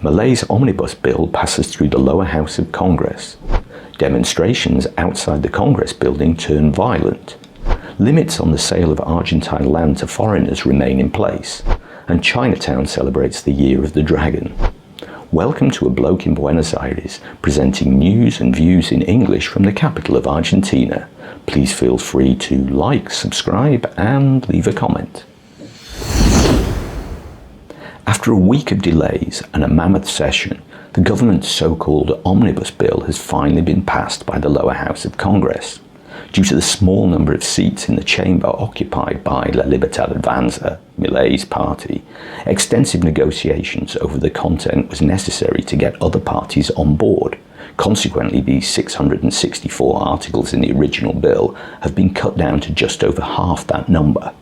Milei's Omnibus Bill passes through the lower house of Congress. Demonstrations outside the Congress building turn violent. Limits on the sale of Argentine land to foreigners remain in place. And Chinatown celebrates the Year of the Dragon. Welcome to a bloke in Buenos Aires, presenting news and views in English from the capital of Argentina. Please feel free to like, subscribe, and leave a comment. After a week of delays and a mammoth session, the government's so-called Omnibus Bill has finally been passed by the lower house of Congress. Due to the small number of seats in the chamber occupied by La Libertad Avanza, Milei's party, extensive negotiations over the content was necessary to get other parties on board. Consequently, these 664 articles in the original bill have been cut down to just over half that number.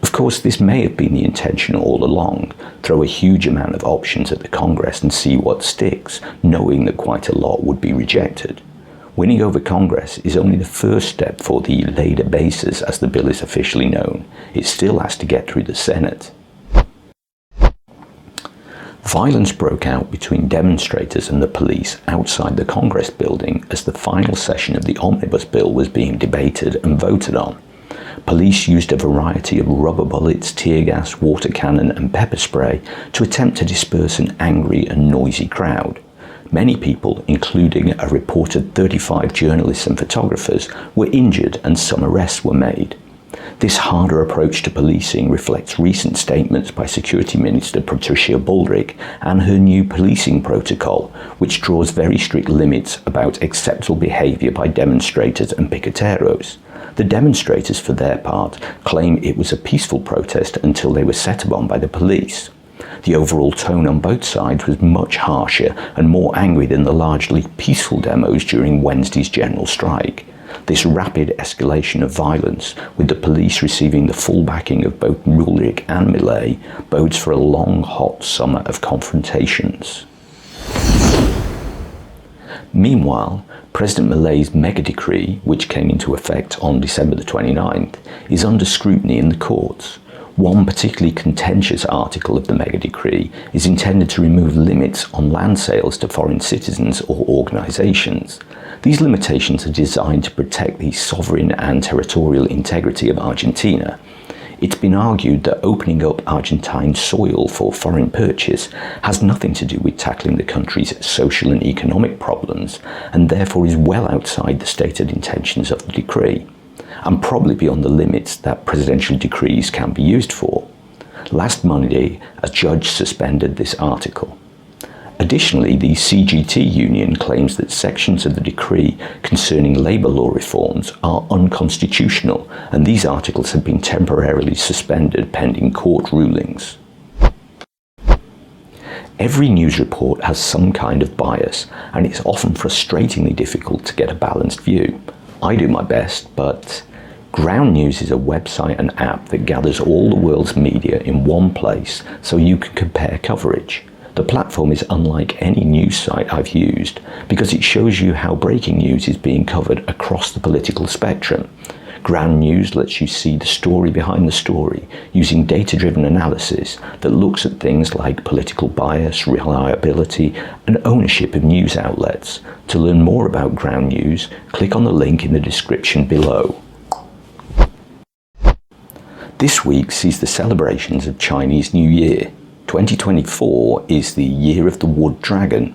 Of course, this may have been the intention all along: throw a huge amount of options at the Congress and see what sticks, knowing that quite a lot would be rejected. Winning over Congress is only the first step for the ley de bases, as the bill is officially known. It still has to get through the Senate. Violence broke out between demonstrators and the police outside the Congress building as the final session of the Omnibus Bill was being debated and voted on. Police used a variety of rubber bullets, tear gas, water cannon and pepper spray to attempt to disperse an angry and noisy crowd. Many people, including a reported 35 journalists and photographers, were injured and some arrests were made. This harder approach to policing reflects recent statements by Security Minister Patricia Bullrich and her new policing protocol, which draws very strict limits about acceptable behaviour by demonstrators and piqueteros. The demonstrators, for their part, claim it was a peaceful protest until they were set upon by the police. The overall tone on both sides was much harsher and more angry than the largely peaceful demos during Wednesday's general strike. This rapid escalation of violence, with the police receiving the full backing of both Bullrich and Milei, bodes for a long, hot summer of confrontations. Meanwhile, President Milei's mega decree, which came into effect on December the 29th, is under scrutiny in the courts. One particularly contentious article of the mega decree is intended to remove limits on land sales to foreign citizens or organisations. These limitations are designed to protect the sovereign and territorial integrity of Argentina. It's been argued that opening up Argentine soil for foreign purchase has nothing to do with tackling the country's social and economic problems, and therefore is well outside the stated intentions of the decree, and probably beyond the limits that presidential decrees can be used for. Last Monday, a judge suspended this article. Additionally, the CGT union claims that sections of the decree concerning labour law reforms are unconstitutional, and these articles have been temporarily suspended pending court rulings. Every news report has some kind of bias, and it's often frustratingly difficult to get a balanced view. I do my best, but Ground News is a website and app that gathers all the world's media in one place so you can compare coverage. The platform is unlike any news site I've used because it shows you how breaking news is being covered across the political spectrum. Ground News lets you see the story behind the story using data-driven analysis that looks at things like political bias, reliability, and ownership of news outlets. To learn more about Ground News, click on the link in the description below. This week sees the celebrations of Chinese New Year. 2024 is the Year of the Wood Dragon.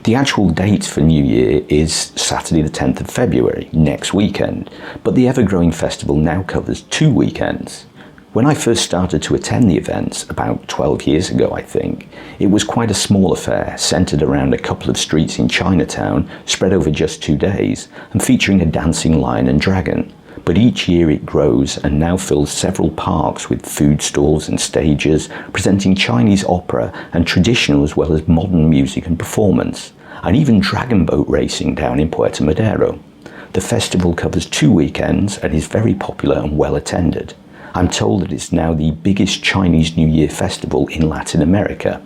The actual date for New Year is Saturday the 10th of February, next weekend, but the ever-growing festival now covers 2 weekends. When I first started to attend the events, about 12 years ago I think, it was quite a small affair, centred around a couple of streets in Chinatown, spread over just 2 days, and featuring a dancing lion and dragon. But each year it grows and now fills several parks with food stalls and stages presenting Chinese opera and traditional as well as modern music and performance, and even dragon boat racing down in Puerto Madero. The festival covers 2 weekends and is very popular and well attended. I'm told that it's now the biggest Chinese New Year festival in Latin America.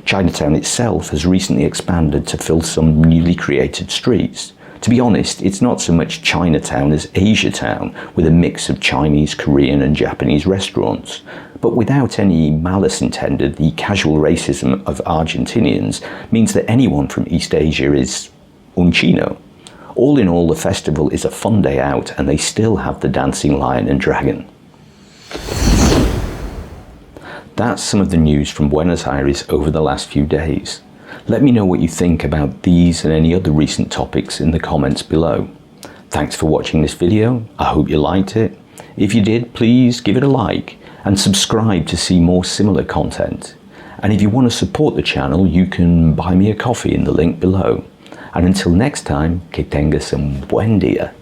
Chinatown itself has recently expanded to fill some newly created streets. To be honest, it's not so much Chinatown as Asiatown, with a mix of Chinese, Korean and Japanese restaurants. But without any malice intended, the casual racism of Argentinians means that anyone from East Asia is un chino. All in all, the festival is a fun day out, and they still have the dancing lion and dragon. That's some of the news from Buenos Aires over the last few days. Let me know what you think about these and any other recent topics in the comments below. Thanks for watching this video. I hope you liked it. If you did, please give it a like and subscribe to see more similar content. And if you want to support the channel, you can buy me a coffee in the link below. And until next time, que tengas un buen día.